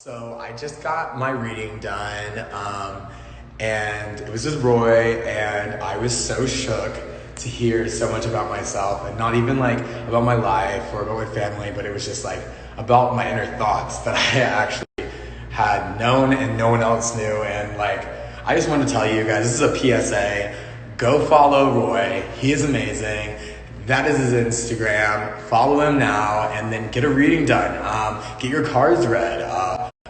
So I just got my reading done, and it was with Roy, and I was so shook to hear so much about myself, and not even like about my life or about my family, but it was just like about my inner thoughts that I actually had known and no one else knew. And like, I just want to tell you guys, this is a PSA. Go follow Roy. He is amazing. That is his Instagram. Follow him now, and then get a reading done. Get your cards read.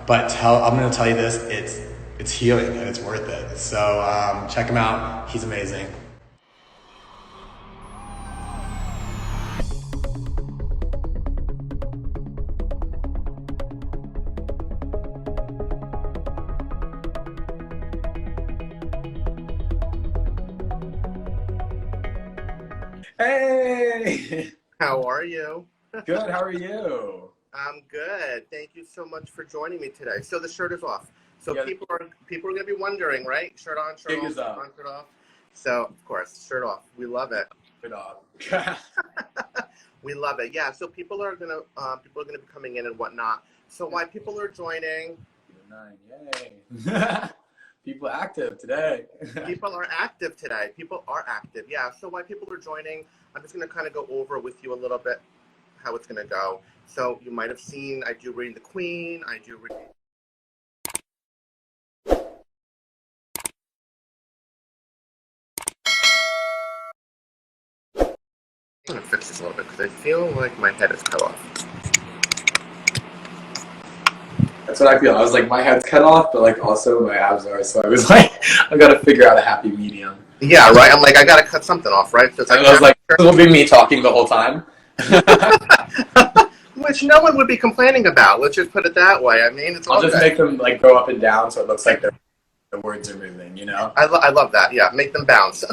But I'm going to tell you this: it's healing and it's worth it. So check him out. He's amazing. Hey, How are you? good. How are you? I'm good. Thank you so much for joining me today. So the shirt is off. So Yeah. people are going to be wondering, right? Shirt on, shirt Big off, is shirt up. on, shirt off. So of course, shirt off. We love it. Good up. We love it. Yeah. So people are gonna be coming in and whatnot. So why people are joining? 9, yay! People active today. People are active today. People are active. Yeah. So why people are joining? I'm just gonna kind of go over with you a little bit how it's gonna go. So you might have seen I do reading the Queen. I do reading. I'm gonna fix this a little bit because I feel like my head is cut off. That's what I feel. I was like, my head's cut off, but like also my abs are. So I was like, I gotta figure out a happy medium. Yeah, right. I'm like, I gotta cut something off, right? So it's I was like, this will be me talking the whole time. which no one would be complaining about. Let's just put it that way. I mean, it's all I'll just good. make them like go up and down, so it looks like the words are moving. You know. I love that. Yeah, make them bounce.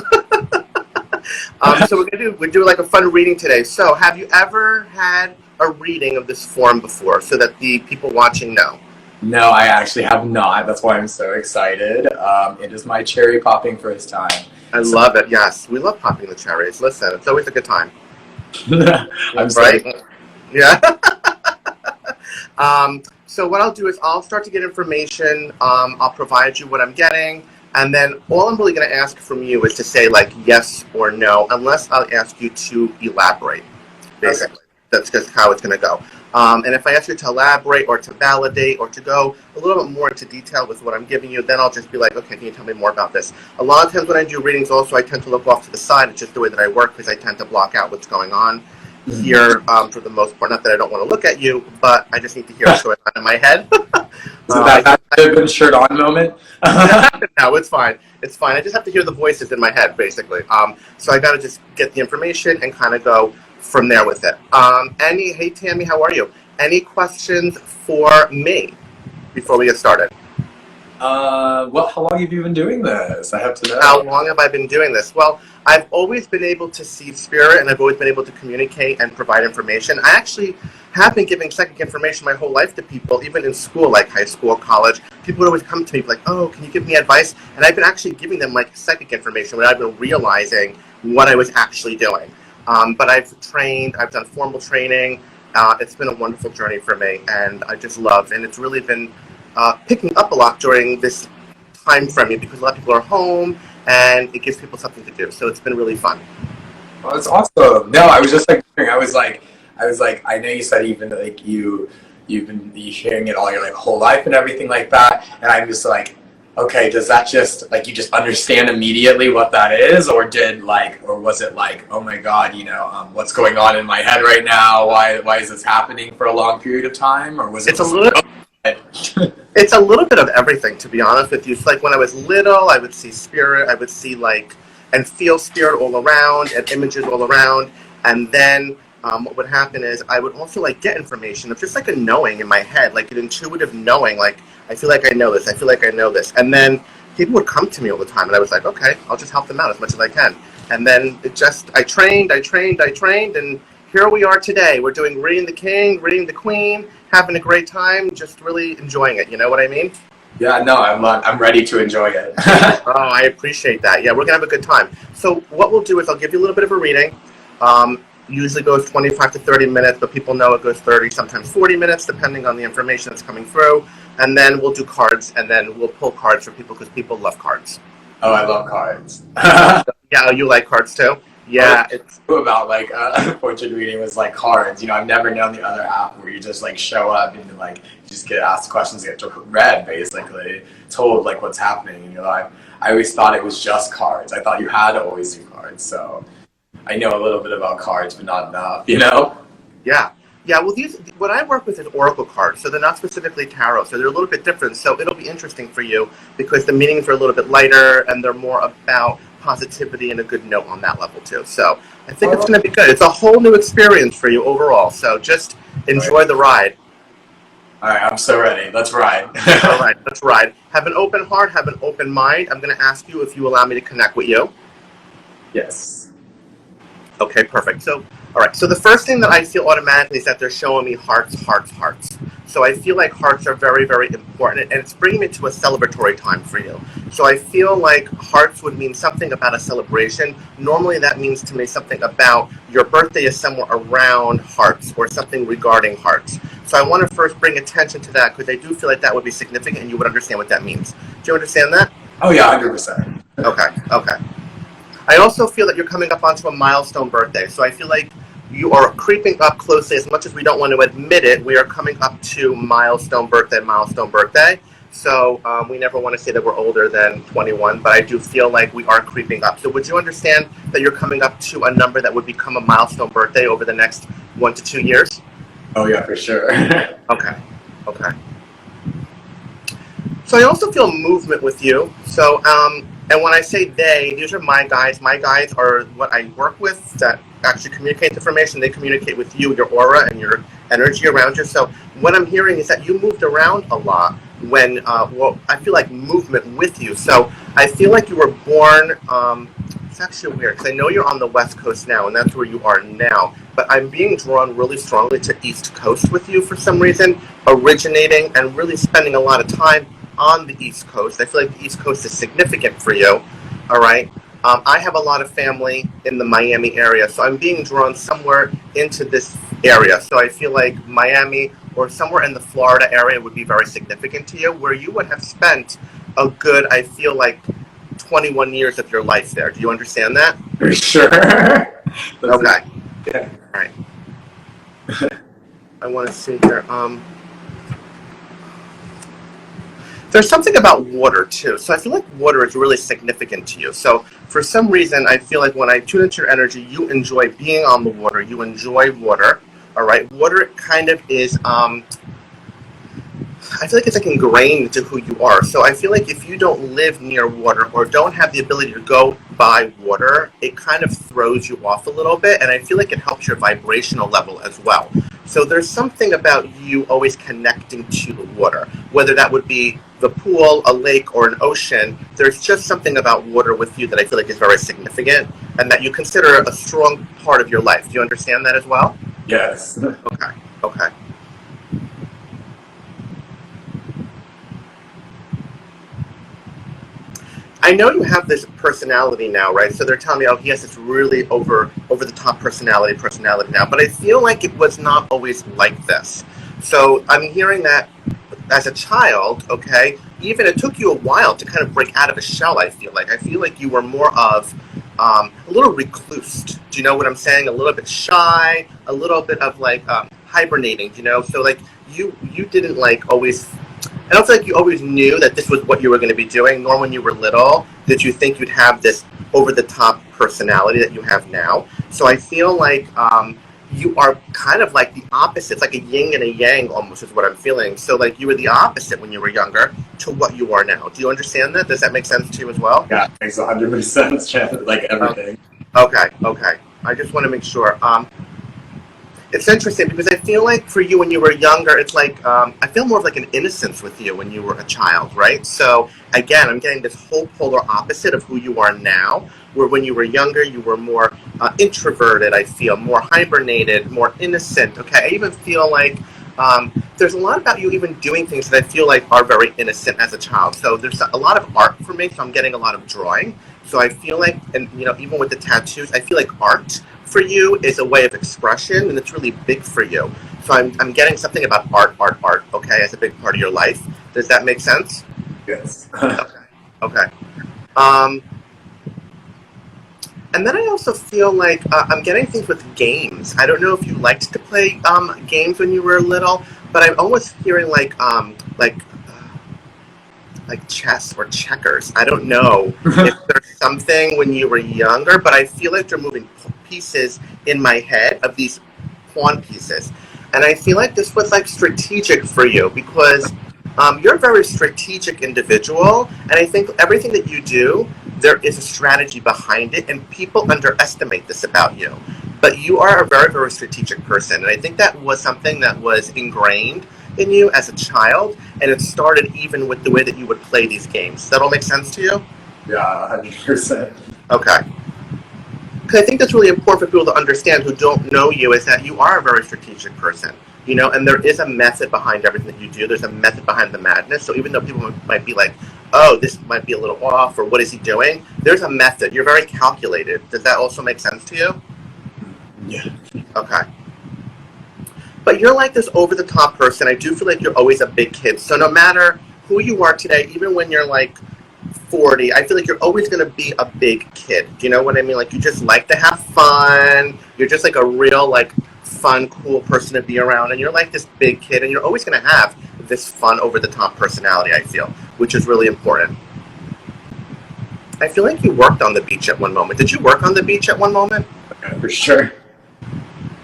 So we do like a fun reading today. So, have you ever had a reading of this form before, so that the people watching know? No, I actually have not. That's why I'm so excited. It is my cherry popping first time. I love it. Yes, we love popping the cherries. Listen, it's always a good time. I'm right. sorry. Yeah. So what I'll do is I'll start to get information. I'll provide you what I'm getting. And then all I'm really going to ask from you is to say like yes or no, unless I'll ask you to elaborate, basically. Okay. That's just how it's going to go. And if I ask you to elaborate or to validate or to go a little bit more into detail with what I'm giving you, then I'll just be like, okay, can you tell me more about this? A lot of times when I do readings also, I tend to look off to the side. It's just the way that I work because I tend to block out what's going on here for the most part. Not that I don't want to look at you, but I just need to hear what's going on in my head. So that good shirt on moment? No, it's fine. It's fine. I just have to hear the voices in my head, basically. So I got to just get the information and kind of go from there with it. Hey, Tammy, how are you? Any questions for me before we get started? Well, how long have you been doing this? I have to know. How long have I been doing this? Well, I've always been able to see spirit, and I've always been able to communicate and provide information. I actually have been giving psychic information my whole life to people, even in school, like high school, college. People would always come to me like, oh, can you give me advice? And I've been actually giving them like psychic information without even realizing what I was actually doing. But I've trained, I've done formal training. It's been a wonderful journey for me, and I just love, and it's really been picking up a lot during this time frame because a lot of people are home and it gives people something to do. So it's been really fun. Oh, that's awesome. No, I was just like, I was like, I know you said even like you've been hearing it all your like whole life and everything like that, and I'm just like, okay, does that just like you just understand immediately what that is, or was it like, oh my God, what's going on in my head right now? Why is this happening for a long period of time, or was it? It's a little bit of everything, to be honest with you. It's like when I was little, I would see spirit, I would see and feel spirit all around and images all around. And then what would happen is I would also get information of just like a knowing in my head, like an intuitive knowing, like I feel like I know this, I feel like I know this. And then people would come to me all the time and I was like, okay, I'll just help them out as much as I can. And then I trained, and here we are today. We're doing reading the king, reading the queen, having a great time, just really enjoying it. You know what I mean? Yeah, no, I'm ready to enjoy it. Oh, I appreciate that. Yeah, we're gonna have a good time. So what we'll do is I'll give you a little bit of a reading. Usually goes 25 to 30 minutes, but people know it goes 30, sometimes 40 minutes, depending on the information that's coming through. And then we'll do cards, and then we'll pull cards for people because people love cards. Oh, I love cards. Yeah, you like cards too? Yeah, it's cool about like fortune reading was like cards. You know, I've never known the other app where you just like show up and like you just get asked questions, get read basically, told like what's happening in your life. I always thought it was just cards. I thought you had to always do cards. So I know a little bit about cards, but not enough. You know? Yeah. Yeah, well, what I work with is oracle cards, so they're not specifically tarot, so they're a little bit different. So it'll be interesting for you because the meanings are a little bit lighter and they're more about positivity and a good note on that level too. So I think it's going to be good. It's a whole new experience for you overall. So just enjoy the ride. All right, I'm so ready. Let's ride. All right, let's ride. Have an open heart. Have an open mind. I'm going to ask you if you allow me to connect with you. Yes. Okay, perfect. So, all right. So the first thing that I feel automatically is that they're showing me hearts, hearts, hearts. So I feel like hearts are very, very important, and it's bringing me to a celebratory time for you. So I feel like hearts would mean something about a celebration. Normally that means to me something about your birthday is somewhere around hearts or something regarding hearts. So I want to first bring attention to that because I do feel like that would be significant and you would understand what that means. Do you understand that? Oh yeah, 100%. Okay. I also feel that you're coming up onto a milestone birthday. So I feel like you are creeping up closely. As much as we don't want to admit it, we are coming up to milestone birthday. So we never want to say that we're older than 21, but I do feel like we are creeping up. So would you understand that you're coming up to a number that would become a milestone birthday over the next 1 to 2 years? Oh yeah, for sure. Okay. So I also feel movement with you. So, and when I say they, these are my guides. My guides are what I work with that actually communicate information. They communicate with you, your aura, and your energy around you. So what I'm hearing is that you moved around a lot when, I feel like movement with you. So I feel like you were born, it's actually weird because I know you're on the West Coast now, and that's where you are now. But I'm being drawn really strongly to East Coast with you for some reason, originating and really spending a lot of time on the East Coast. I feel like the East Coast is significant for you, all right? I have a lot of family in the Miami area, so I'm being drawn somewhere into this area. So I feel like Miami or somewhere in the Florida area would be very significant to you, where you would have spent a good, I feel like, 21 years of your life there. Do you understand that? For sure. Okay. Yeah. All right. I want to see here. There's something about water too. So I feel like water is really significant to you. So for some reason, I feel like when I tune into your energy, you enjoy being on the water. You enjoy water. All right. Water kind of is, I feel like it's like ingrained into who you are. So I feel like if you don't live near water or don't have the ability to go by water, it kind of throws you off a little bit. And I feel like it helps your vibrational level as well. So there's something about you always connecting to the water, whether that would be the pool, a lake, or an ocean. There's just something about water with you that I feel like is very significant and that you consider a strong part of your life. Do you understand that as well? Yes. Okay. I know you have this personality now, right? So they're telling me, oh, he has this really over the top personality now. But I feel like it was not always like this. So I'm hearing that as a child, okay, even it took you a while to kind of break out of a shell, I feel like. I feel like you were more of a little reclused. Do you know what I'm saying? A little bit shy, a little bit of like hibernating, you know? So like you didn't like always... I don't feel like you always knew that this was what you were going to be doing, nor when you were little did you think you'd have this over-the-top personality that you have now. So I feel like you are kind of like the opposite. It's like a yin and a yang almost is what I'm feeling. So like you were the opposite when you were younger to what you are now. Do you understand that? Does that make sense to you as well? Yeah, it makes 100% sense, like everything. Okay. I just want to make sure. It's interesting because I feel like for you when you were younger, it's like, I feel more of like an innocence with you when you were a child, right? So again, I'm getting this whole polar opposite of who you are now, where when you were younger, you were more introverted, I feel, more hibernated, more innocent, okay? I even feel like there's a lot about you even doing things that I feel like are very innocent as a child. So there's a lot of art for me, so I'm getting a lot of drawing. So I feel like, and you know, even with the tattoos, I feel like art for you is a way of expression, and it's really big for you. So I'm getting something about art, okay, as a big part of your life. Does that make sense? Yes. Okay. And then I also feel like I'm getting things with games. I don't know if you liked to play games when you were little, but I'm almost hearing like chess or checkers. I don't know if there's something when you were younger, but I feel like they're moving pieces in my head of these pawn pieces. And I feel like this was like strategic for you because you're a very strategic individual. And I think everything that you do, there is a strategy behind it. And people underestimate this about you. But you are a very, very strategic person. And I think that was something that was ingrained in you as a child, and it started even with the way that you would play these games. Does that all make sense to you? Yeah, 100%. Okay. Because I think that's really important for people to understand who don't know you, is that you are a very strategic person, you know, and there is a method behind everything that you do. There's a method behind the madness. So even though people might be like, oh, this might be a little off, or what is he doing? There's a method. You're very calculated. Does that also make sense to you? Yeah. Okay. But you're like this over-the-top person. I do feel like you're always a big kid. So no matter who you are today, even when you're like 40, I feel like you're always going to be a big kid. Do you know what I mean? Like you just like to have fun. You're just like a real like fun, cool person to be around. And you're like this big kid. And you're always going to have this fun, over-the-top personality, I feel, which is really important. I feel like you worked on the beach at one moment. Did you work on the beach at one moment? Okay, for sure.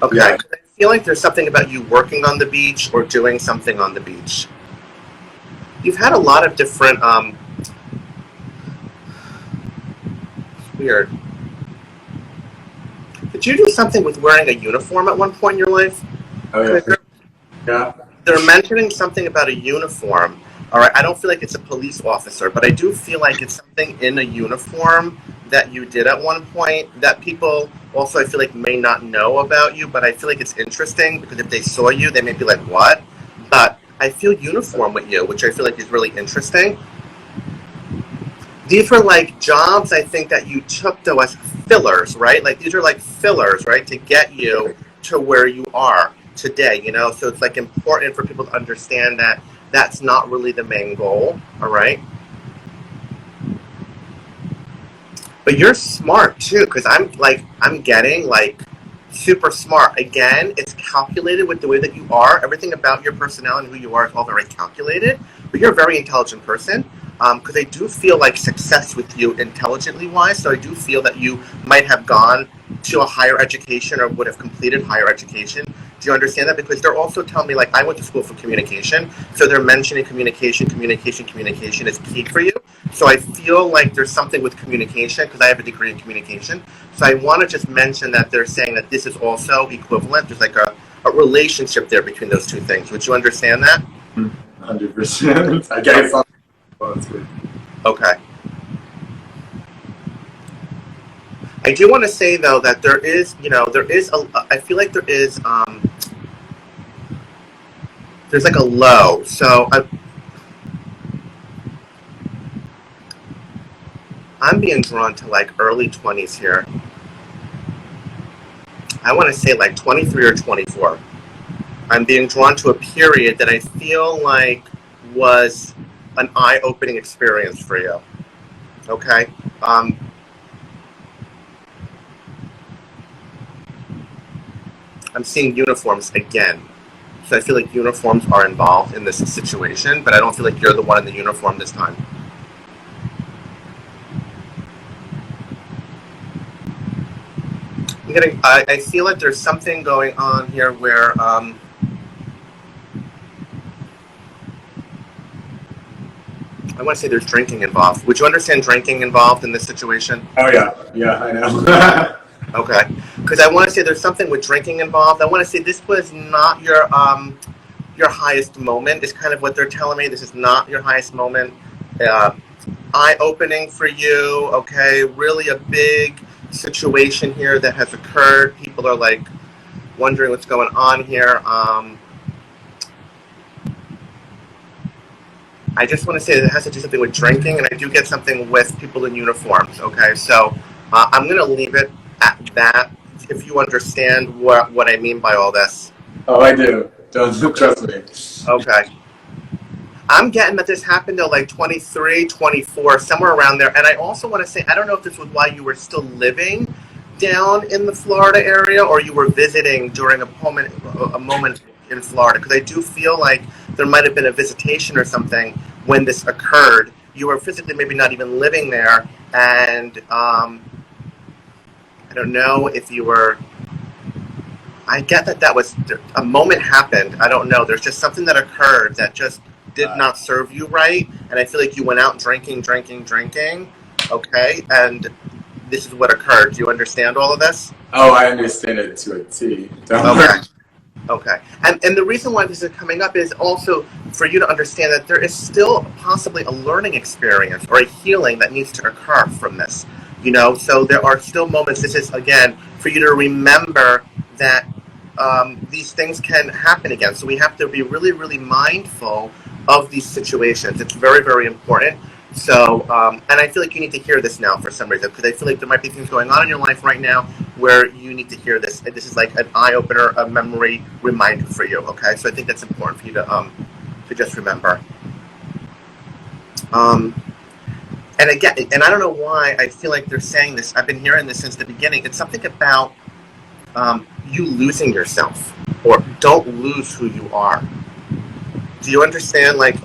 Okay. Yeah. I feel like there's something about you working on the beach or doing something on the beach. You've had a lot of different, weird. Did you do something with wearing a uniform at one point in your life? Oh, yeah. Yeah. They're mentioning something about a uniform. All right, I don't feel like it's a police officer, but I do feel like it's something in a uniform that you did at one point that people also, I feel like, may not know about you, but I feel like it's interesting because if they saw you, they may be like, what? But I feel uniform with you, which I feel like is really interesting. These were like jobs, I think, that you took though as fillers, right? Like these are like fillers, right, to get you to where you are today, you know? So it's like important for people to understand that that's not really the main goal, all right? But you're smart too, because I'm getting like super smart. Again, it's calculated with the way that you are. Everything about your personality and who you are is all very calculated. But you're a very intelligent person. Because I do feel like success with you intelligently wise. So I do feel that you might have gone to a higher education or would have completed higher education. Do you understand that? Because they're also telling me, like, I went to school for communication. So they're mentioning communication is key for you. So I feel like there's something with communication because I have a degree in communication. So I want to just mention that they're saying that this is also equivalent. There's like a relationship there between those two things. Would you understand that? 100%. I guess. Oh, that's good. Okay. I do want to say though that there is, I feel like there's like a low. So I'm being drawn to like early 20s here. I want to say like 23 or 24. I'm being drawn to a period that I feel like was an eye-opening experience for you. Okay? I'm seeing uniforms again. So I feel like uniforms are involved in this situation, but I don't feel like you're the one in the uniform this time. I feel like there's something going on here where I want to say there's drinking involved. Would you understand drinking involved in this situation? Oh, yeah. Yeah, I know. Okay. Because I want to say there's something with drinking involved. I want to say this was not your highest moment is kind of what they're telling me. This is not your highest moment. Eye-opening for you, okay? Really a big situation here that has occurred. People are like wondering what's going on here. I just want to say that it has to do something with drinking, and I do get something with people in uniforms, okay? So I'm going to leave it at that. if you understand what I mean by all this. Oh, I do. Don't trust me. Okay. I'm getting that this happened at like 23, 24, somewhere around there. And I also want to say, I don't know if this was while you were still living down in the Florida area or you were visiting during a moment in Florida, because I do feel like there might have been a visitation or something when this occurred. You were physically maybe not even living there, and I don't know if you were. I get that was a moment happened. I don't know. There's just something that occurred that just did not serve you right, and I feel like you went out drinking. Okay, and this is what occurred. Do you understand all of this? Oh, I understand it to a T. Okay. And the reason why this is coming up is also for you to understand that there is still possibly a learning experience or a healing that needs to occur from this. So there are still moments. This is, again, for you to remember that these things can happen again. So we have to be really, really mindful of these situations. It's very, very important. So, and I feel like you need to hear this now for some reason, because I feel like there might be things going on in your life right now where you need to hear this. And this is like an eye-opener, a memory reminder for you, okay? So I think that's important for you to just remember. And again, and I don't know why I feel like they're saying this. I've been hearing this since the beginning. It's something about you losing yourself, or don't lose who you are. Do you understand? Like,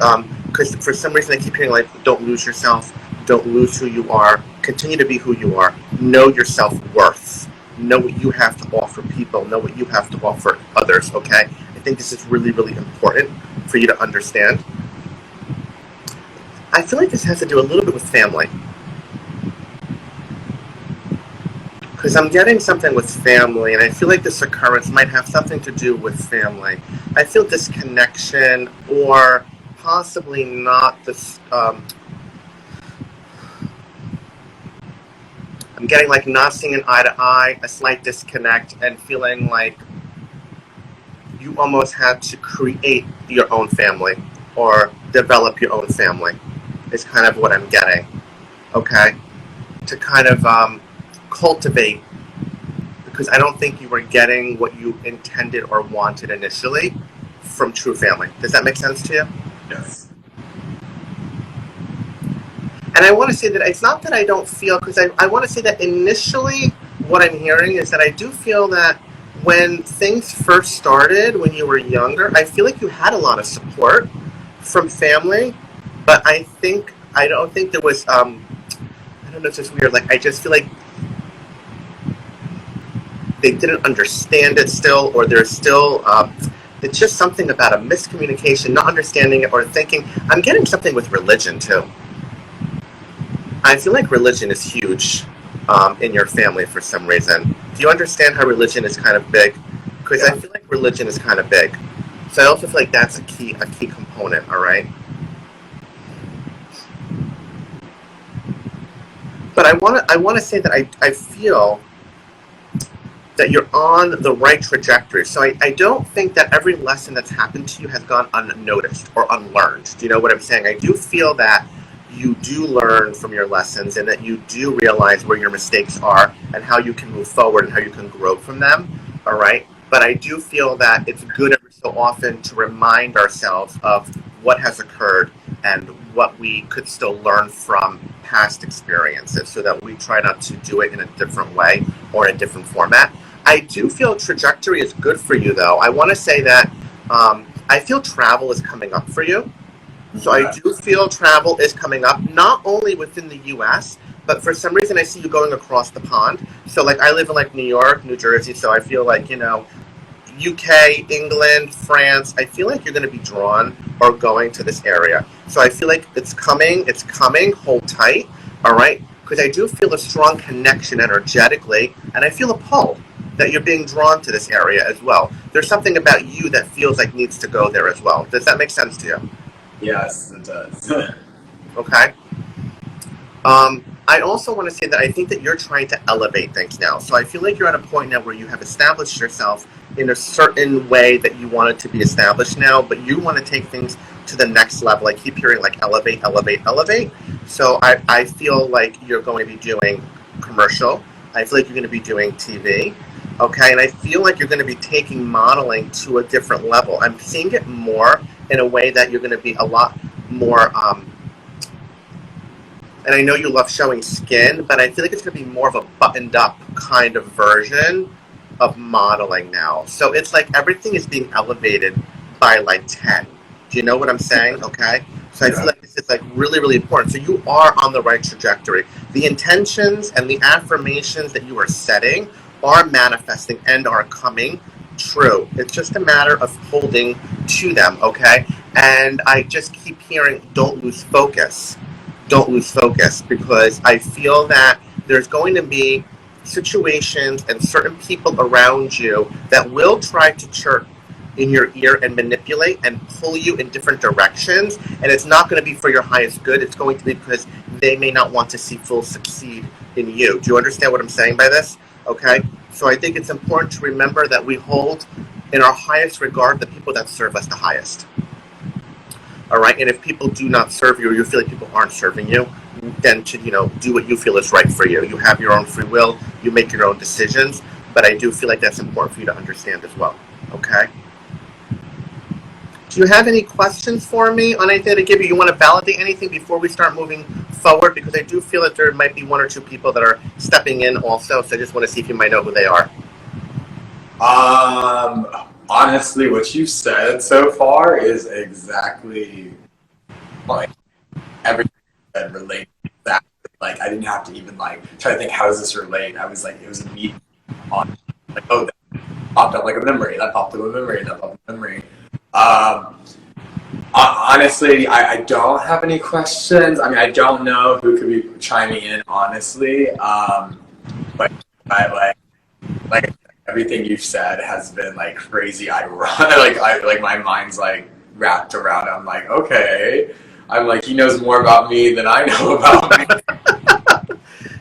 because for some reason I keep hearing like, don't lose yourself, don't lose who you are, continue to be who you are, know your self-worth, know what you have to offer people, know what you have to offer others, okay? I think this is really, really important for you to understand. I feel like this has to do a little bit with family. Because I'm getting something with family, and I feel like this occurrence might have something to do with family. I feel disconnection, or possibly not this. I'm getting like not seeing an eye to eye, a slight disconnect, and feeling like you almost had to create your own family or develop your own family. Is kind of what I'm getting. Okay, to kind of cultivate, because I don't think you were getting what you intended or wanted initially from true family. Does that make sense to you? Yes. And I want to say that it's not that I don't feel, because I want to say that initially what I'm hearing is that I do feel that when things first started, when you were younger, I feel like you had a lot of support from family, but I don't think there was, I don't know, it's just weird, like I just feel like they didn't understand it still, or there's still, it's just something about a miscommunication, not understanding it, or thinking. I'm getting something with religion too. I feel like religion is huge in your family for some reason. Do you understand how religion is kind of big? Because I feel like religion is kind of big. So I also feel like that's a key component, all right? But I want to say that I feel that you're on the right trajectory. So I don't think that every lesson that's happened to you has gone unnoticed or unlearned. Do you know what I'm saying? I do feel that you do learn from your lessons, and that you do realize where your mistakes are and how you can move forward and how you can grow from them, all right? But I do feel that it's good every so often to remind ourselves of what has occurred and what we could still learn from past experiences, so that we try not to do it in a different way or in a different format. I do feel trajectory is good for you, though. I want to say that I feel travel is coming up for you. So I do feel travel is coming up, not only within the U.S., but for some reason I see you going across the pond. So like I live in like New York, New Jersey, so I feel like, UK, England, France, I feel like you're going to be drawn or going to this area. So I feel like it's coming, hold tight, all right? Because I do feel a strong connection energetically, and I feel a pull that you're being drawn to this area as well. There's something about you that feels like needs to go there as well. Does that make sense to you? Yes, it does. Okay. I also want to say that I think that you're trying to elevate things now. So I feel like you're at a point now where you have established yourself in a certain way that you want it to be established now, but you want to take things to the next level. I keep hearing like elevate, elevate, elevate. So I feel like you're going to be doing commercial. I feel like you're going to be doing TV. Okay, and I feel like you're going to be taking modeling to a different level. I'm seeing it more in a way that you're going to be a lot more, and I know you love showing skin, but I feel like it's going to be more of a buttoned up kind of version of modeling now. So it's like everything is being elevated by like 10. Do you know what I'm saying? Okay. So I feel like this is like really, really important. So you are on the right trajectory. The intentions and the affirmations that you are setting are manifesting and are coming true. It's just a matter of holding to them, okay? And I just keep hearing, don't lose focus. Don't lose focus, because I feel that there's going to be situations and certain people around you that will try to chirp in your ear and manipulate and pull you in different directions, and it's not going to be for your highest good. It's going to be because they may not want to see full succeed in you. Do you understand what I'm saying by this? Okay, so I think it's important to remember that we hold in our highest regard the people that serve us the highest. All right, and if people do not serve you, or you feel like people aren't serving you, then to do what you feel is right for you. You have your own free will. You make your own decisions, but I do feel like that's important for you to understand as well. Okay. Do you have any questions for me on anything to give you? You want to validate anything before we start moving forward? Because I do feel that there might be one or two people that are stepping in also, so I just want to see if you might know who they are. Honestly, what you've said so far is exactly like everything that relates to that. Like, I didn't have to even like try to think, how does this relate? I was like, it was immediate on like, oh, that popped up like a memory. That popped up a memory. That popped up a memory. Honestly, I don't have any questions. I mean, I don't know who could be chiming in, honestly. But I like everything you've said has been like crazy ironic. Like my mind's like wrapped around it. I'm like, okay. I'm like, he knows more about me than I know about me.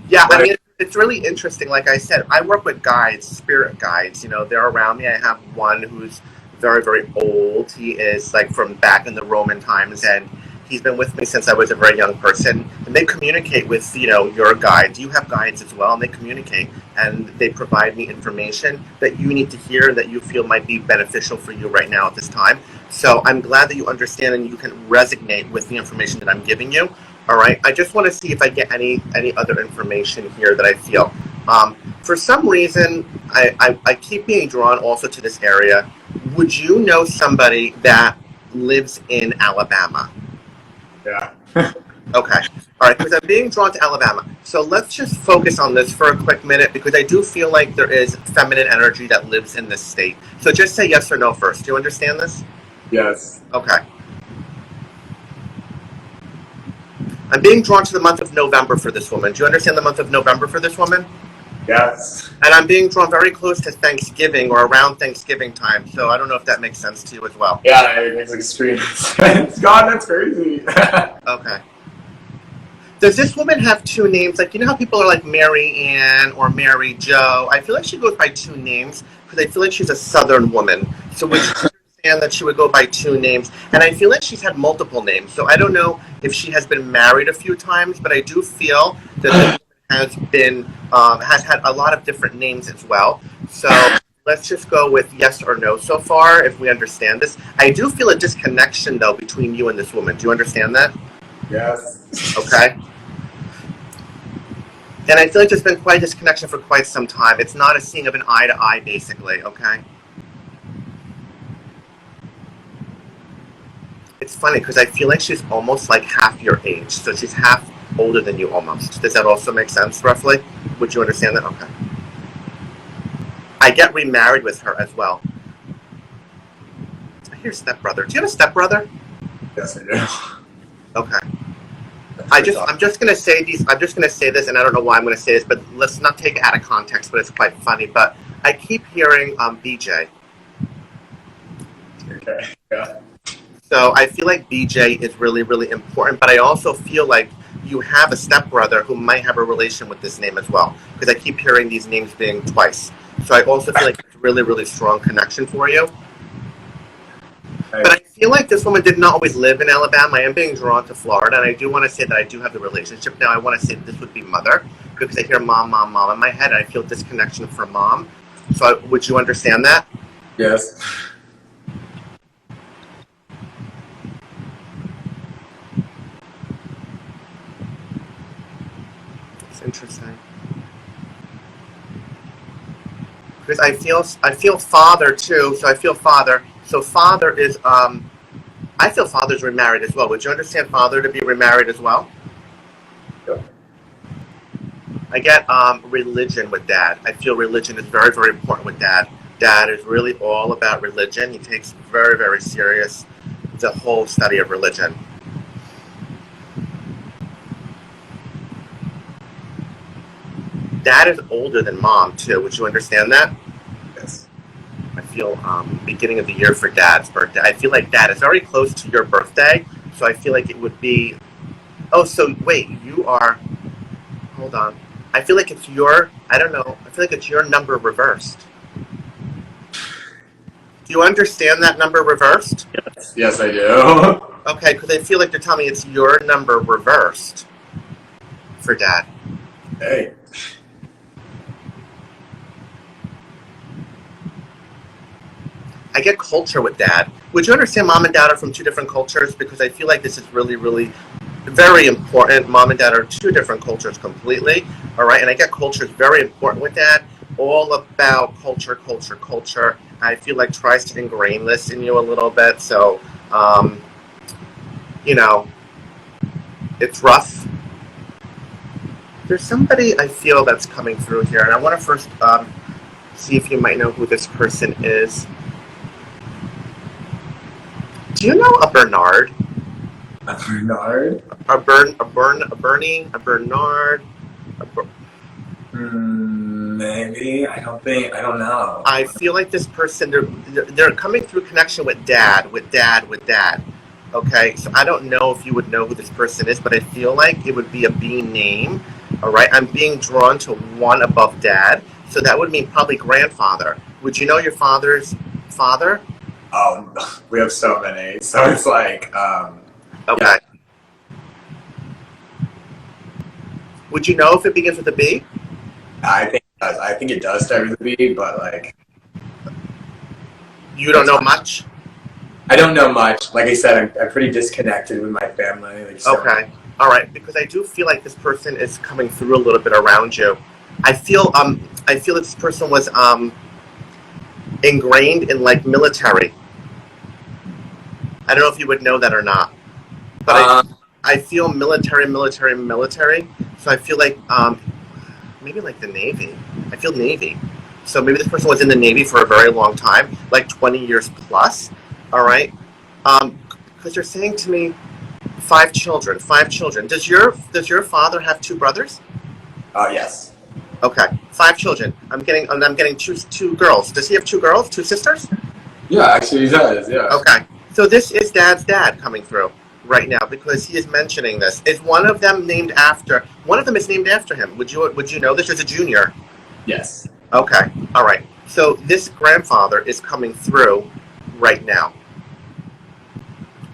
Yeah, I mean, it's really interesting. Like I said, I work with guides, spirit guides. They're around me. I have one who's very, very old. He is like from back in the Roman times, and he's been with me since I was a very young person. And they communicate with, your guides. You have guides as well, and they communicate, and they provide me information that you need to hear that you feel might be beneficial for you right now at this time. So I'm glad that you understand and you can resonate with the information that I'm giving you. All right. I just want to see if I get any other information here that I feel. For some reason, I keep being drawn also to this area. Would you know somebody that lives in Alabama? Yeah. Okay. All right, because I'm being drawn to Alabama. So let's just focus on this for a quick minute, because I do feel like there is feminine energy that lives in this state. So just say yes or no first. Do you understand this? Yes. Okay. I'm being drawn to the month of November for this woman. Do you understand the month of November for this woman? Yes. And I'm being drawn very close to Thanksgiving or around Thanksgiving time. So I don't know if that makes sense to you as well. Yeah, it makes extreme sense. God, that's crazy. Okay. Does this woman have two names? Like, you know how people are like Mary Ann or Mary Jo? I feel like she goes by two names because I feel like she's a Southern woman. So would you understand that she would go by two names? And I feel like she's had multiple names. So I don't know if she has been married a few times, but I do feel that has had a lot of different names as well. So let's just go with yes or no so far, if we understand this. I do feel a disconnection, though, between you and this woman. Do you understand that? Yes. Okay. And I feel like there's been quite a disconnection for quite some time. It's not a seeing of an eye to eye, basically, okay? It's funny, because I feel like she's almost like half your age. So she's half older than you almost. Does that also make sense, roughly? Would you understand that? Okay. I get remarried with her as well. I hear stepbrother. Do you have a stepbrother? Yes, I do. Okay. I'm just gonna say this, and I don't know why I'm gonna say this, but let's not take it out of context. But it's quite funny. But I keep hearing BJ. Okay. Yeah. So I feel like BJ is really, really important. But I also feel like you have a stepbrother who might have a relation with this name as well, because I keep hearing these names being twice. So I also feel like it's a really, really strong connection for you. But I feel like this woman did not always live in Alabama. I am being drawn to Florida, and I do want to say that I do have the relationship now. I want to say that this would be mother, because I hear mom, mom, mom in my head, and I feel disconnection from mom. So would you understand that? Yes. It's interesting. Because I feel father too, so I feel father. So father is I feel father's remarried as well. Would you understand father to be remarried as well? Yep. I get religion with dad. I feel religion is very, very important with dad. Dad is really all about religion. He takes very, very serious the whole study of religion. Dad is older than mom too. Would you understand that? Yes. I feel beginning of the year for dad's birthday. I feel like dad is very close to your birthday, so I feel like it would be. Oh, so wait, you are. Hold on. I feel like it's your. I don't know. I feel like it's your number reversed. Do you understand that number reversed? Yes, yes I do. Okay, because I feel like they're telling me it's your number reversed for dad. Hey. I get culture with dad. Would you understand mom and dad are from two different cultures? Because I feel like this is really, really very important. Mom and dad are two different cultures completely. All right, and I get culture is very important with dad. All about culture, culture, culture. I feel like tries to ingrain this in you a little bit. So, you know, it's rough. There's somebody I feel that's coming through here, and I want to first see if you might know who this person is. Do you know a Bernard? A Bernard? A Bernie? A Bernard? Maybe. I don't know. I feel like this person, they're coming through connection with dad. Okay, so I don't know if you would know who this person is, but I feel like it would be a B name. All right, I'm being drawn to one above dad, so that would mean probably grandfather. Would you know your father's father? Oh, we have so many. So it's like, Okay. Yeah. Would you know if it begins with a B? I think it does. I think it does start with a B, but like, You don't know much? I don't know much. Like I said, I'm pretty disconnected with my family. Like, so. Okay. All right, because I do feel like this person is coming through a little bit around you. I feel that this person was ingrained in like military. I don't know if you would know that or not, but I feel military. So I feel like maybe like the Navy. I feel Navy. So maybe this person was in the Navy for a very long time, like 20 years plus. All right, because they're saying to me, 5 children. Does your father have 2 brothers? Yes. Okay, 5 children. I'm getting two girls. Does he have 2 girls, 2 sisters? Yeah, actually he does. Yeah. Okay, so this is dad's dad coming through right now because he is mentioning this. Is one of them named after? One of them is named after him. Would you know this? As a junior. Yes. Okay, all right. So this grandfather is coming through right now.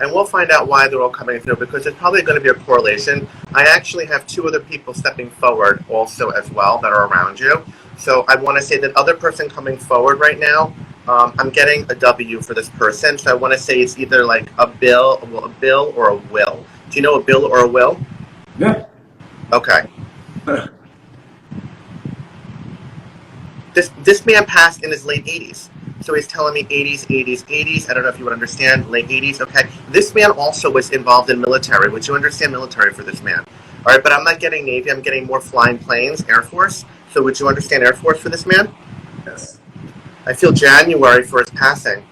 And we'll find out why they're all coming through because there's probably going to be a correlation. I actually have 2 other people stepping forward also as well that are around you. So I want to say that other person coming forward right now, I'm getting a W for this person. So I want to say it's either like a Bill or a Will. Do you know a Bill or a Will? Yeah. Okay. This man passed in his late 80s. So he's telling me 80s. I don't know if you would understand. Late 80s. Okay. This man also was involved in military. Would you understand military for this man? All right, but I'm not getting Navy. I'm getting more flying planes, Air Force. So would you understand Air Force for this man? Yes. I feel January for his passing.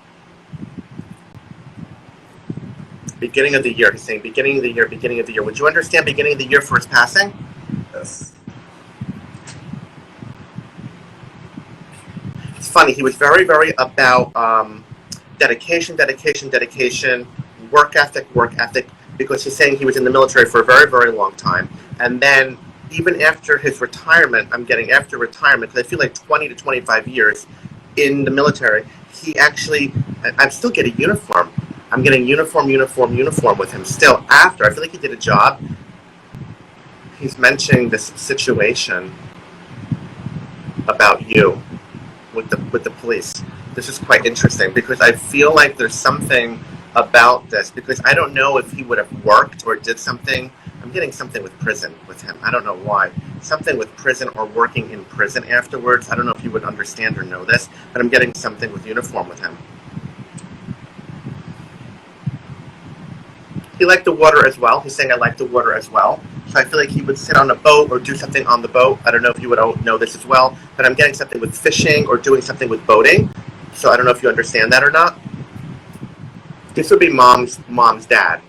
Beginning of the year. He's saying beginning of the year. Would you understand beginning of the year for his passing? Yes. It's funny. He was very, very about dedication, work ethic, because he's saying he was in the military for a very, very long time. And then even after his retirement, I'm getting after retirement, because I feel like 20 to 25 years in the military, he actually, I'm still getting uniform. I'm getting uniform with him still after. I feel like he did a job. He's mentioning this situation about you. with the police. This is quite interesting because I feel like there's something about this because I don't know if he would have worked or did something. I'm getting something with prison with him. I don't know why. Something with prison or working in prison afterwards. I don't know if you would understand or know this, but I'm getting something with uniform with him. He liked the water as well. He's saying I like the water as well. So I feel like he would sit on a boat or do something on the boat. I don't know if you would know this as well, but I'm getting something with fishing or doing something with boating. So I don't know if you understand that or not. This would be mom's dad.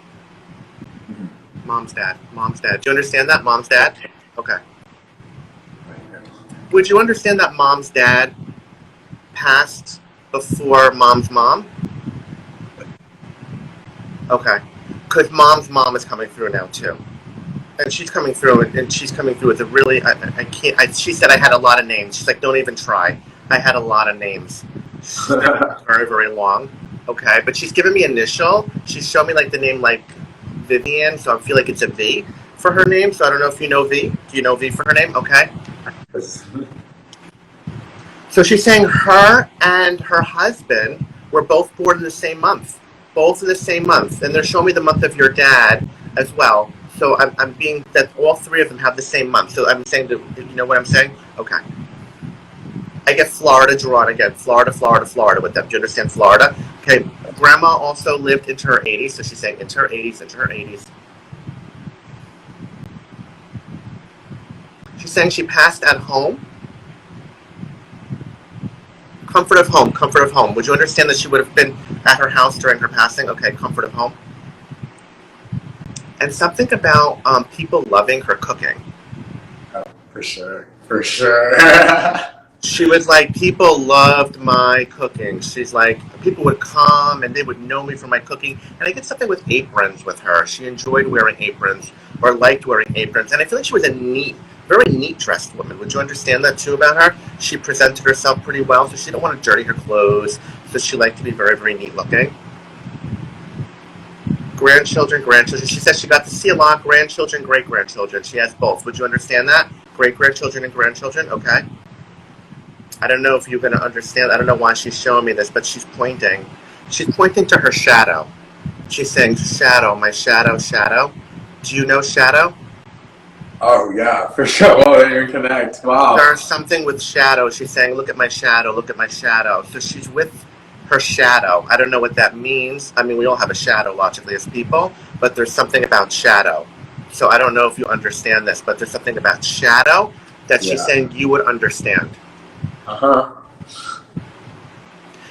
Mom's dad. Do you understand that? Mom's dad? Okay. Would you understand that mom's dad passed before mom's mom? Okay. Because mom's mom is coming through now too. And she's coming through, and she's coming through with a really, I can't, she said I had a lot of names. She's like, don't even try. I had a lot of names. Very, very long. Okay, but she's given me initial. She's shown me like the name like Vivian, so I feel like it's a V for her name. So I don't know if you know V. Do you know V for her name? Okay. So she's saying her and her husband were both born in the same month. Both in the same month. And they're showing me the month of your dad as well. So I'm being that all three of them have the same month. So I'm saying, you know what I'm saying? Okay. I get Florida drawn again. Florida with them. Do you understand Florida? Okay. Grandma also lived into her 80s. So she's saying into her 80s. She's saying she passed at home. Comfort of home. Would you understand that she would have been at her house during her passing? Okay, comfort of home. And something about people loving her cooking. Oh, for sure. She was like, people loved my cooking. She's like, people would come and they would know me for my cooking. And I get something with aprons with her. She enjoyed wearing aprons or liked wearing aprons. And I feel like she was a very neat dressed woman. Would you understand that too about her? She presented herself pretty well, so she didn't want to dirty her clothes. So she liked to be very, very neat looking. Grandchildren. She says she got to see a lot. Grandchildren, great-grandchildren. She has both. Would you understand that? Great-grandchildren and grandchildren? Okay. I don't know if you're going to understand. I don't know why she's showing me this, but she's pointing. She's pointing to her shadow. She's saying, shadow, my shadow. Do you know shadow? Oh, yeah, for sure. Oh, you connect. Wow. There's something with shadow. She's saying, look at my shadow. So she's with her shadow. I don't know what that means. I mean, we all have a shadow, logically, as people, but there's something about shadow. So I don't know if you understand this, but there's something about shadow that she's saying you would understand. Uh-huh.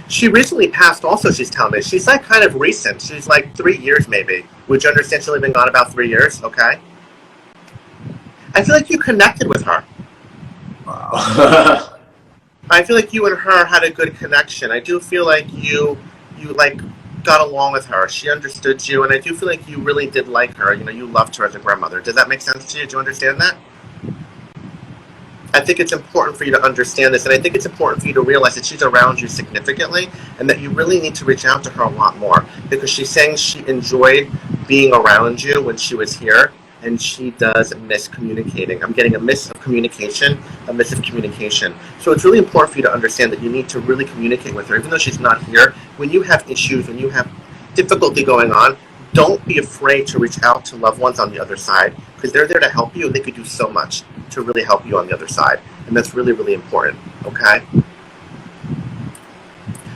She recently passed also, she's telling me. She's like kind of recent. She's like 3 years maybe. Would you understand she's only been gone about 3 years? Okay. I feel like you connected with her. Wow. I feel like you and her had a good connection. I do feel like you like got along with her. She understood you, and I do feel like you really did like her. You know, you loved her as a grandmother. Did that make sense to you? Do you understand that? I think it's important for you to understand this, and I think it's important for you to realize that she's around you significantly and that you really need to reach out to her a lot more because she's saying she enjoyed being around you when she was here, and she does miss communicating. I'm getting a miss of communication. So it's really important for you to understand that you need to really communicate with her. Even though she's not here, when you have issues, when you have difficulty going on, don't be afraid to reach out to loved ones on the other side because they're there to help you and they could do so much to really help you on the other side. And that's really, really important, okay?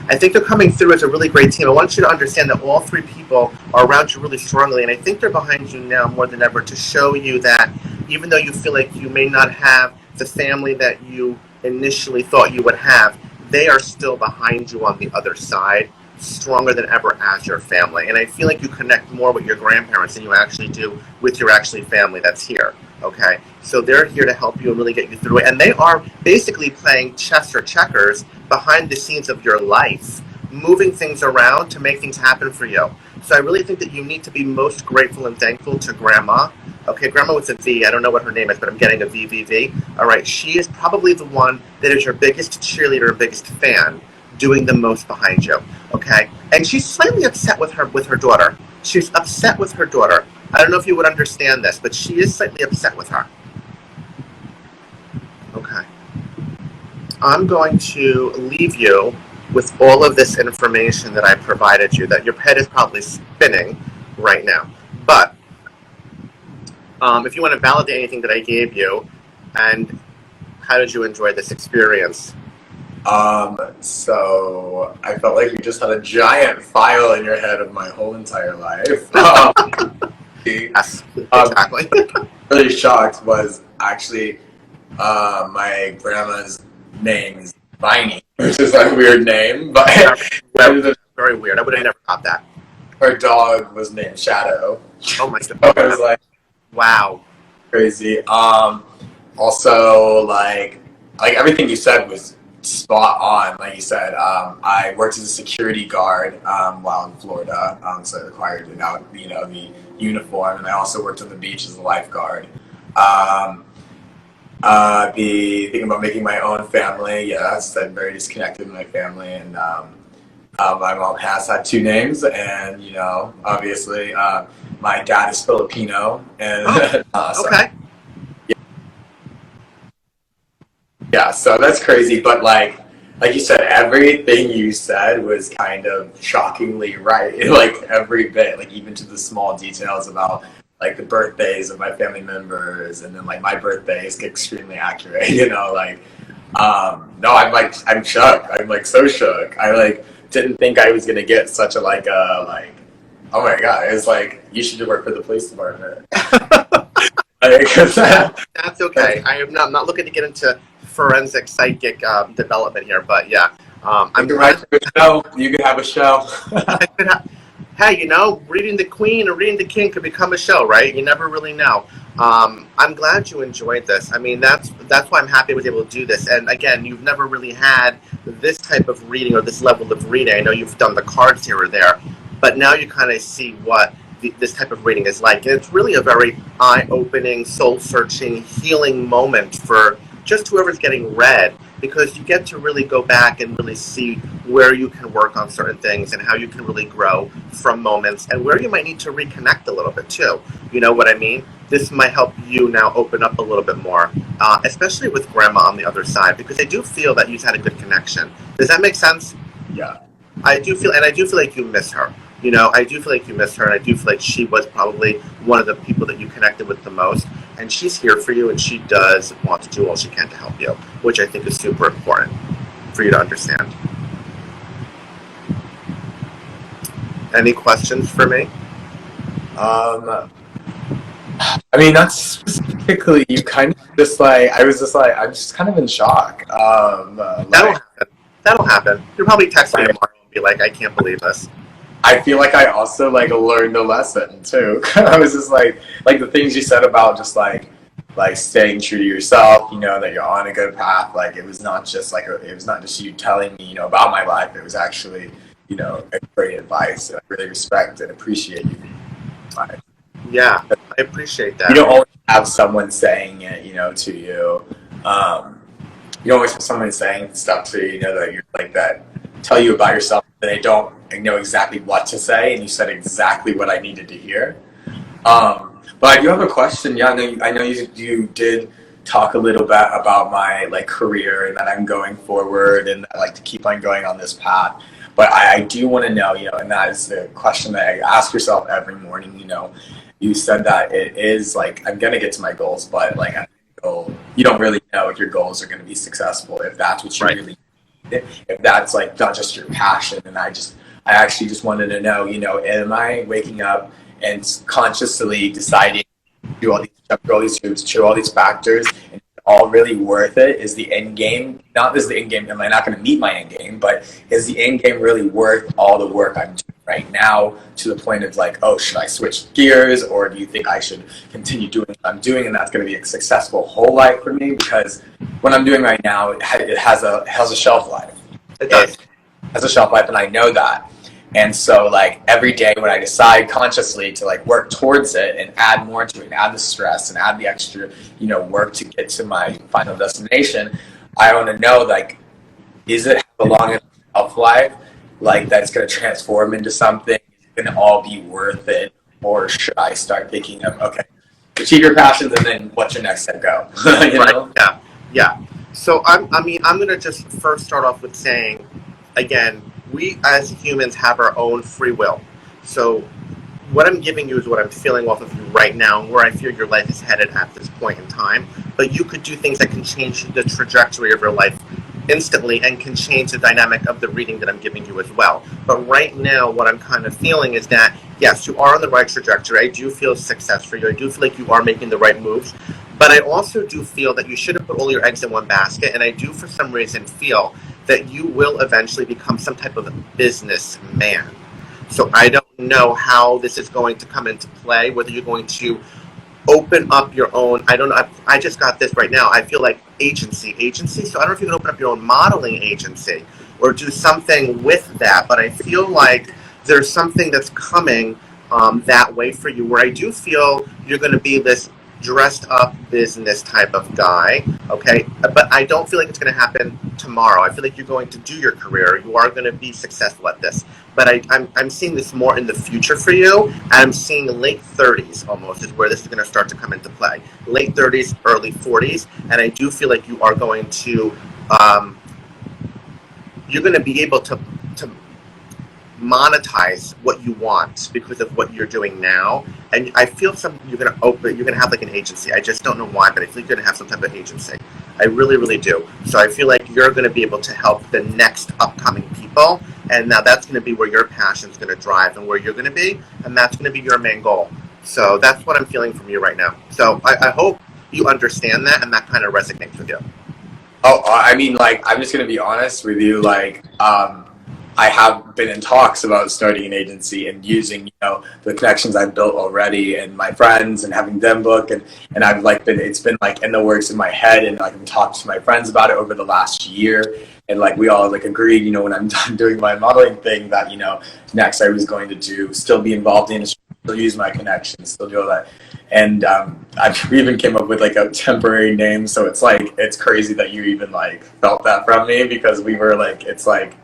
I think they're coming through as a really great team. I want you to understand that all three people are around you really strongly, and I think they're behind you now more than ever to show you that even though you feel like you may not have the family that you initially thought you would have, they are still behind you on the other side, stronger than ever as your family. And I feel like you connect more with your grandparents than you actually do with your actually family that's here. Okay, so they're here to help you and really get you through it. And they are basically playing chess or checkers behind the scenes of your life, moving things around to make things happen for you. So I really think that you need to be most grateful and thankful to Grandma. Okay, Grandma with a V. I don't know what her name is, but I'm getting a VVV. All right, she is probably the one that is your biggest cheerleader and biggest fan, doing the most behind you. Okay, and she's slightly upset with her daughter. She's upset with her daughter. I don't know if you would understand this, but she is slightly upset with her. Okay. I'm going to leave you with all of this information that I provided you, that your head is probably spinning right now. But if you want to validate anything that I gave you, and how did you enjoy this experience? So I felt like you just had a giant file in your head of my whole entire life. Yes, exactly. Really shocked was actually my grandma's name is Viney, which is like a weird name, but very weird. I would have never got that. Her dog was named Shadow. Oh my So god. it was like, wow, crazy. Also, like everything you said was spot on. Like you said, I worked as a security guard while in Florida, so it required the uniform, and I also worked on the beach as a lifeguard. The thinking about making my own family, yes, I'm very disconnected with my family, and my mom has had 2 names, and obviously, my dad is Filipino, and so, okay. yeah, so that's crazy. But like you said, everything you said was kind of shockingly right. Like every bit, like even to the small details about like the birthdays of my family members, and then like my birthday is extremely accurate. No, I'm shook. I'm like so shook. I like didn't think I was gonna get such a oh my god, it's like you should work for the police department. That's okay. I'm not looking to get into forensic psychic development here, but yeah, I'm right to a show. You could have a show. Hey, reading the Queen or reading the King could become a show, right? You never really know. I'm glad you enjoyed this. I mean, that's why I'm happy I was able to do this. And again, you've never really had this type of reading or this level of reading. I know you've done the cards here or there, but now you kind of see what this type of reading is like. And it's really a very eye-opening, soul-searching, healing moment for just whoever's getting read, because you get to really go back and really see where you can work on certain things and how you can really grow from moments, and where you might need to reconnect a little bit too. You know what I mean? This might help you now open up a little bit more, especially with Grandma on the other side, because I do feel that you've had a good connection. Does that make sense? Yeah. I do feel like you miss her. I do feel like you miss her, and I do feel like she was probably one of the people that you connected with the most. And she's here for you, and she does want to do all she can to help you, which I think is super important for you to understand. Any questions for me? I mean, not specifically. You kind of just I'm just kind of in shock. That'll happen. You'll probably text me tomorrow and be like, I can't believe this. I feel like I also learned a lesson too. I was just like the things you said about just like staying true to yourself. That you're on a good path. Like it was not just it was not just you telling me about my life. It was actually a great advice. I really respect and appreciate you. Yeah, I appreciate that. You don't always have someone saying it, to you. You don't always have someone saying stuff to you, that you're that tell you about yourself. They don't know exactly what to say, and you said exactly what I needed to hear. But I do have a question. Yeah, I know you did talk a little bit about my career and that I'm going forward and I like to keep on going on this path. But I do want to know, and that is the question that I ask yourself every morning. You said that it is I'm gonna get to my goals, but you don't really know if your goals are gonna be successful, if that's what you really. If that's not just your passion. And I actually just wanted to know, am I waking up and consciously deciding to do all these hoops, to all these factors, and it's all really worth it? Is the end game, not is the end game, am I not going to meet my end game, but is the end game really worth all the work I'm doing right now, to the point of should I switch gears, or do you think I should continue doing what I'm doing, and that's going to be a successful whole life for me? Because what I'm doing right now, it has a shelf life. It does. It has a shelf life, and I know that. And so every day when I decide consciously to work towards it and add more to it, and add the stress and add the extra work to get to my final destination, I want to know is it have a long enough shelf life that's going to transform into something? Is it going to all be worth it, or should I start thinking of achieve your passions, and then what's your next step go? Right. Yeah. So I'm going to just first start off with saying, again, we as humans have our own free will. So what I'm giving you is what I'm feeling off of you right now, and where I feel your life is headed at this point in time. But you could do things that can change the trajectory of your life instantly and can change the dynamic of the reading that I'm giving you as well. But right now, what I'm kind of feeling is that, yes, you are on the right trajectory. I do feel success for you. I do feel like you are making the right moves. But I also do feel that you shouldn't put all your eggs in one basket. And I do, for some reason, feel that you will eventually become some type of businessman. So I don't know how this is going to come into play, whether you're going to open up your own, I don't know, I just got this right now. I feel like agency. So I don't know if you can open up your own modeling agency or do something with that, but I feel like there's something that's coming that way for you, where I do feel you're going to be this dressed up business type of guy, okay? But I don't feel like it's going to happen tomorrow. I feel like you're going to do your career. You are going to be successful at this. But I'm seeing this more in the future for you. And I'm seeing late 30s almost is where this is going to start to come into play. Late 30s, early 40s. And I do feel like you are going to, you're going to be able to monetize what you want because of what you're doing now. And I feel you're going to have like an agency. I just don't know why, but I feel you're going to have some type of agency. I really, really do. So I feel like you're going to be able to help the next upcoming people. And now that's going to be where your passion is going to drive and where you're going to be. And that's going to be your main goal. So that's what I'm feeling from you right now. So I hope you understand that and that kind of resonates with you. Oh, I mean, like, I'm just going to be honest with you. Like, I have been in talks about starting an agency and using, the connections I've built already and my friends and having them book. And I've it's been like in the works in my head, and like I've talked to my friends about it over the last year. And like we all like agreed, when I'm done doing my modeling thing that, next I was going to still be involved in, still use my connections, still do all that. And I've even came up with like a temporary name. So it's like, it's crazy that you even like felt that from me, because we were like, it's like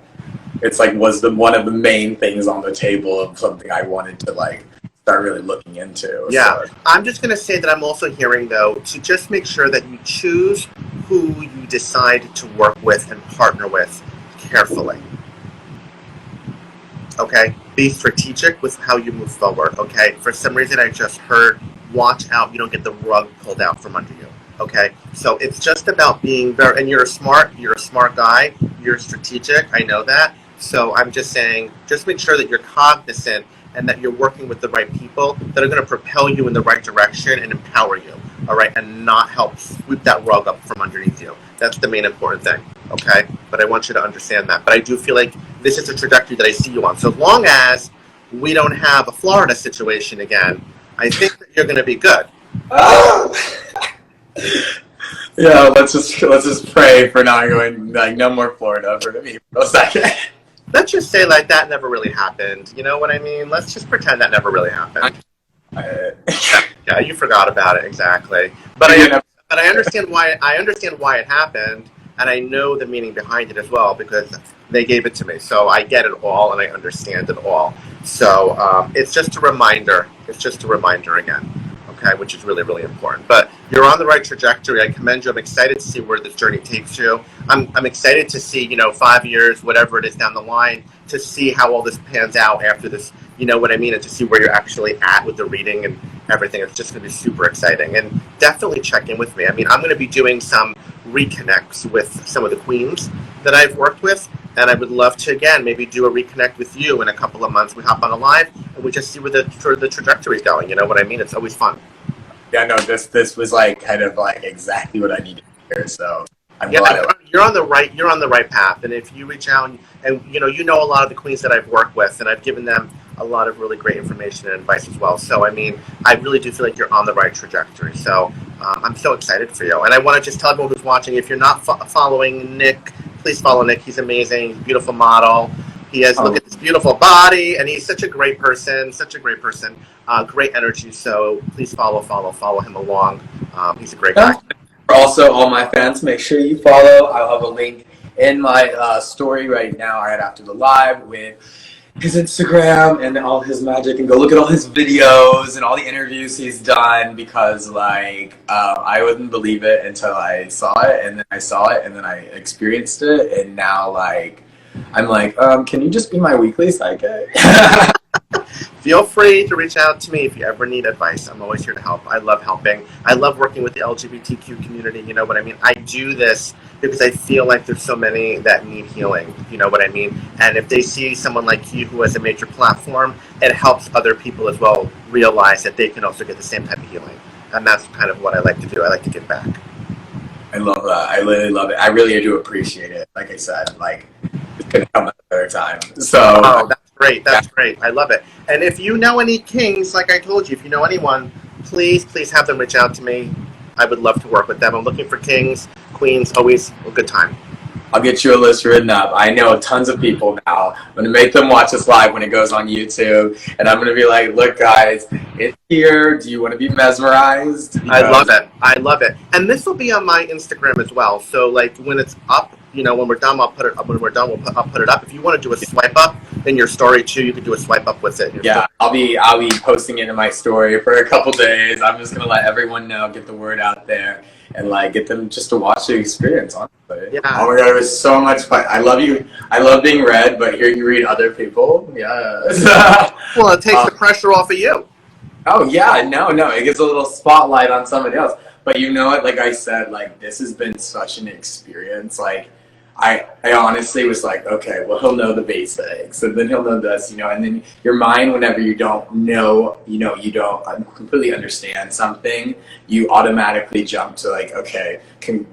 was one of the main things on the table of something I wanted to like start really looking into. Yeah. So. I'm just going to say that I'm also hearing, though, to just make sure that you choose who you decide to work with and partner with carefully. Okay? Be strategic with how you move forward. Okay? For some reason, I just heard, watch out, you don't get the rug pulled out from under you. Okay? So it's just about being and you're a smart guy, you're strategic, I know that. So I'm just saying, just make sure that you're cognizant and that you're working with the right people that are going to propel you in the right direction and empower you, all right, and not help sweep that rug up from underneath you. That's the main important thing, okay? But I want you to understand that. But I do feel like this is a trajectory that I see you on. So as long as we don't have a Florida situation again, I think that you're going to be good. Yeah, let's just pray for not going, like, no more Florida for me for a second. Let's just say like that never really happened. You know what I mean? Let's just pretend that never really happened. Yeah, you forgot about it, exactly. But I understand why it happened, and I know the meaning behind it as well, because they gave it to me. So I get it all and I understand it all. So it's just a reminder. It's just a reminder again. Okay, which is really, really important. But you're on the right trajectory. I commend you. I'm excited to see where this journey takes you. I'm excited to see, 5 years, whatever it is down the line, to see how all this pans out after this, you know what I mean, and to see where you're actually at with the reading and everything. It's just going to be super exciting. And definitely check in with me. I mean, I'm going to be doing some reconnects with some of the queens that I've worked with. And I would love to, again, maybe do a reconnect with you in a couple of months. We hop on a live and we just see where the trajectory is going. You know what I mean? It's always fun. Yeah, no, this was like kind of like exactly what I needed to hear. So I'm glad you're on the right path. And if you reach out and you know a lot of the queens that I've worked with, and I've given them a lot of really great information and advice as well. So I mean, I really do feel like you're on the right trajectory. So I'm so excited for you. And I want to just tell everyone who's watching, if you're not following Nick, please follow Nick. He's amazing. He's a beautiful model. He has, look at this beautiful body, and he's such a great person, great energy. So please follow him along. He's a great guy. Also, all my fans, make sure you follow. I'll have a link in my story right now, right after the live, with his Instagram and all his magic and go look at all his videos and all the interviews he's done, because like I wouldn't believe it until I saw it, and then I saw it, and then I experienced it, and now like I'm like, can you just be my weekly psychic? Feel free to reach out to me if you ever need advice. I'm always here to help. I love helping. I love working with the LGBTQ community. You know what I mean? I do this because I feel like there's so many that need healing. You know what I mean? And if they see someone like you who has a major platform, it helps other people as well realize that they can also get the same type of healing. And that's kind of what I like to do. I like to give back. I love that. I really love it. I really do appreciate it. Like I said, like it couldn't come at a better time. So oh, that's great. That's great. I love it. And if you know any kings, like I told you, if you know anyone, please have them reach out to me. I would love to work with them. I'm looking for kings, queens, always a good time. I'll get you a list written up. I know tons of people now. I'm going to make them watch this live when it goes on YouTube. And I'm going to be like, look, guys, it's here. Do you want to be mesmerized? Because I love it. I love it. And this will be on my Instagram as well. So, like, when it's up, you know, when we're done, I'll put it up. When we're done, I'll put it up. If you want to do a swipe up in your story, too, you can do a swipe up with it. Yeah, I'll be posting it in my story for a couple days. I'm just going to let everyone know, get the word out there, and like get them just to watch the experience, honestly. Yeah. Oh my god, it was so much fun. I love you. I love being read, but hearing you read other people, yes. Well, it takes the pressure off of you. Oh yeah, no, it gives a little spotlight on somebody else. But you know what? Like I said, like this has been such an experience. Like I honestly was like, okay, well he'll know the basics, and then he'll know this, you know, and then your mind, whenever you don't know, you don't completely understand something, you automatically jump to like, okay,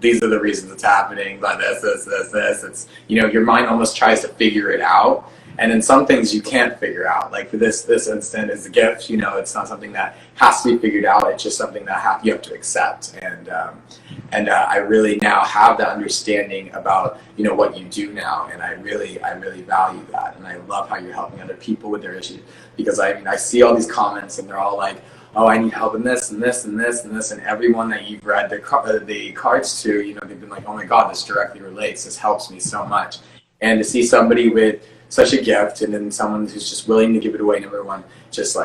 these are the reasons it's happening, by this. It's, you know, your mind almost tries to figure it out. And then some things you can't figure out. Like for this instant is a gift, you know, it's not something that has to be figured out. It's just something that you have to accept. And I really now have that understanding about, you know, what you do now. And I really value that. And I love how you're helping other people with their issues. Because I mean, I see all these comments and they're all like, oh, I need help in this and this and this and this. And everyone that you've read the cards to, you know, they've been like, oh my God, this directly relates. This helps me so much. And to see somebody with such a gift, and then someone who's just willing to give it away, number one, just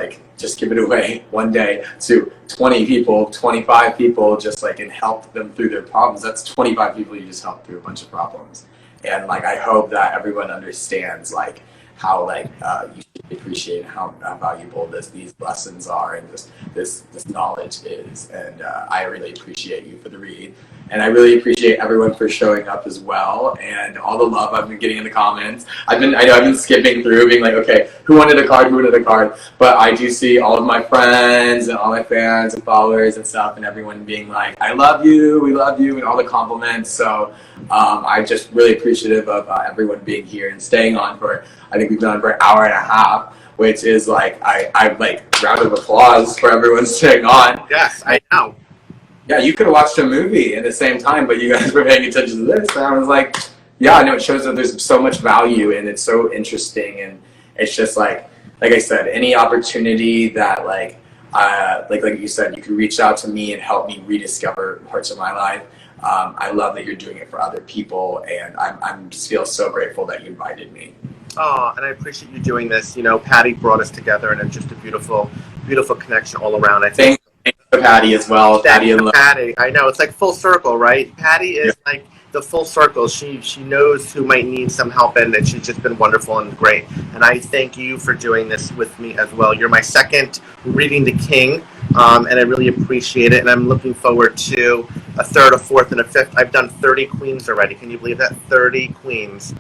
give it away one day to 20 people, 25 people, just like, and help them through their problems. That's 25 people you just helped through a bunch of problems. And like, I hope that everyone understands like how like you should appreciate how valuable these lessons are, and this knowledge is. And I really appreciate you for the read. And I really appreciate everyone for showing up as well, and all the love I've been getting in the comments. I know I've been skipping through, being like, okay, who wanted a card? But I do see all of my friends and all my fans and followers and stuff, and everyone being like, I love you, we love you, and all the compliments. So I'm just really appreciative of everyone being here and staying on for, I think we've been on for an hour and a half, which is like, I like round of applause for everyone staying on. Yes, I know. Yeah, you could have watched a movie at the same time, but you guys were paying attention to this. And I was like, yeah, I know, it shows that there's so much value, and it's so interesting. And it's just like I said, any opportunity that like you said, you could reach out to me and help me rediscover parts of my life. I love that you're doing it for other people, and I'm just feel so grateful that you invited me. Oh, and I appreciate you doing this. You know, Patty brought us together, and it's just a beautiful, beautiful connection all around. I think. Thanks to Patty as well. Patty, I know, it's like full circle, right? Patty is like the full circle. She knows who might need some help, and she's just been wonderful and great. And I thank you for doing this with me as well. You're my second reading the King, and I really appreciate it. And I'm looking forward to a third, a fourth, and a fifth. I've done 30 queens already. Can you believe that? 30 queens.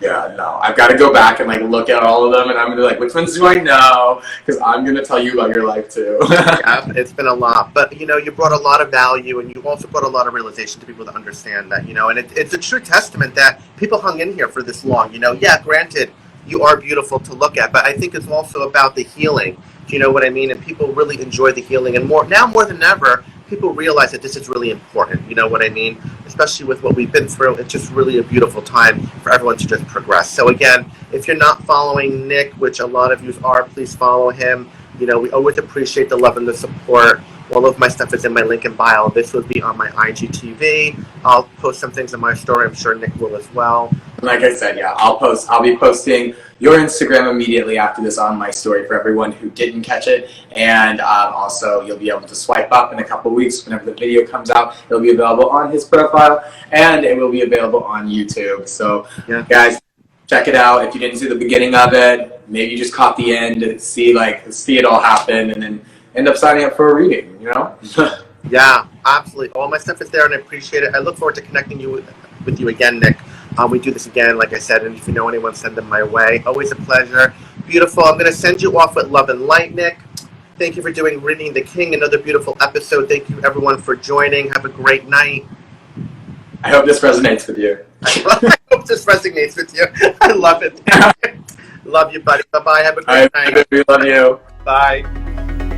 Yeah, no, I've got to go back and like look at all of them, and I'm gonna be like, which ones do I know? Because I'm gonna tell you about your life too. Yeah, it's been a lot, but you know, you brought a lot of value, and you also brought a lot of realization to people to understand that, you know, and it's a true testament that people hung in here for this long. You know, yeah, granted, you are beautiful to look at, but I think it's also about the healing. Do you know what I mean? And people really enjoy the healing, and more than ever, people realize that this is really important. You know what I mean? Especially with what we've been through, it's just really a beautiful time for everyone to just progress. So again, if you're not following Nick, which a lot of you are, please follow him. You know, we always appreciate the love and the support. All of my stuff is in my link in bio. This will be on my IGTV. I'll post some things on my story. I'm sure Nick will as well. Like I said, yeah, I'll be posting your Instagram immediately after this on my story for everyone who didn't catch it. And also, you'll be able to swipe up in a couple weeks whenever the video comes out. It'll be available on his profile, and it will be available on YouTube. So, yeah, guys, check it out. If you didn't see the beginning of it, maybe you just caught the end and see it all happen, and then end up signing up for a reading, you know? Yeah, absolutely. All my stuff is there, and I appreciate it. I look forward to connecting with you again, Nick. We do this again, like I said, and if you know anyone, send them my way. Always a pleasure. Beautiful. I'm going to send you off with love and light, Nick. Thank you for doing Reading the King, another beautiful episode. Thank you, everyone, for joining. Have a great night. I hope this resonates with you. I hope this resonates with you. I love it. Love you, buddy. Bye-bye. Have a great night. We love you. Bye.